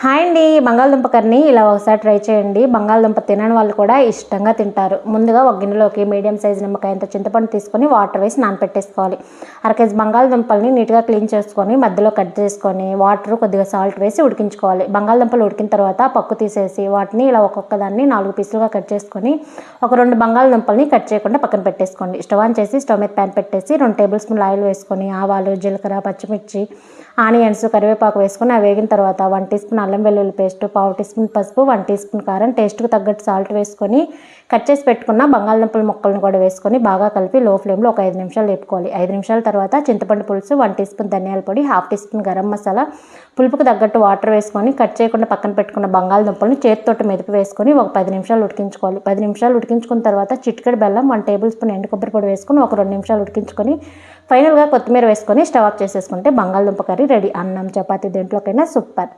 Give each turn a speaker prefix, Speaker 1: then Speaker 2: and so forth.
Speaker 1: Hi అండి, బంగాళదుంప కర్రీని ఇలా ఒకసారి ట్రై చేయండి. బంగాళదుంప తినని వాళ్ళు కూడా ఇష్టంగా తింటారు. ముందుగా ఒక గిన్నెలోకి మీడియం సైజు నిమ్మకాయంత చింతపండు తీసుకొని వాటర్ వేసి నానపెట్టేసుకోవాలి. కేజీ బంగాళదుంపల్ని నీట్గా క్లీన్ చేసుకొని మధ్యలో కట్ చేసుకొని వాటర్ కొద్దిగా సాల్ట్ వేసి ఉడికించుకోవాలి. బంగాళదుంపలు ఉడికిన తర్వాత పక్కు తీసేసి వాటిని ఇలా ఒక్కొక్క దాన్ని 4 పీసులుగా కట్ చేసుకొని ఒక 2 బంగాళదుంపల్ని కట్ చేయకుండా పక్కన పెట్టేసుకోండి. స్టవ్ ఆన్ చేసి స్టవ్ మీద ప్యాన్ పెట్టేసి 2 టేబుల్ స్పూన్లు ఆయిల్ వేసుకొని ఆవాలు, జీలకర్ర, పచ్చిమిర్చి, ఆనియన్స్, కరివేపాకు వేసుకొని అవి వేగిన తర్వాత 1 టీ స్పూన్ అల్లం వెల్లుల్లి పేస్ట్, 1/2 టీ స్పూన్ పసుపు, 1 టీ స్పూన్ కారం, టేస్ట్కి తగ్గట్టు సాల్ట్ వేసుకొని కట్ చేసి పెట్టుకున్న బంగాళదుంపల ముక్కలను కూడా వేసుకొని బాగా కలిపి లో ఫ్లేమ్లో ఒక 5 నిమిషాలు వేపుకోవాలి. 5 నిమిషాల తర్వాత చింతపండు పులుసు, 1 టీ స్పూన్ ధనియాల పొడి, 1/2 టీ స్పూన్ గరం మసాలా, పులుపుకు తగ్గట్టు వాటర్ వేసుకొని కట్ చేయకుండా పక్కన పెట్టుకున్న బంగాళదుంపలను చేతితోటి మెదిపి వేసుకొని ఒక 10 నిమిషాలు ఉడికించుకోవాలి. 10 నిమిషాలు ఉడికించుకున్న తర్వాత చిటికెడు బెల్లం, 1 టేబుల్ స్పూన్ ఎండు కొబ్బరి పొడి వేసుకొని ఒక 2 నిమిషాలు ఉడికించుకొని ఫైనల్గా కొత్తిమీర వేసుకొని స్టవ్ ఆఫ్ చేసేసుకుంటే బంగాళదుంప కర్రీ రెడీ. అన్నం, చపాతీ దేంట్లోకైనా సూపర్.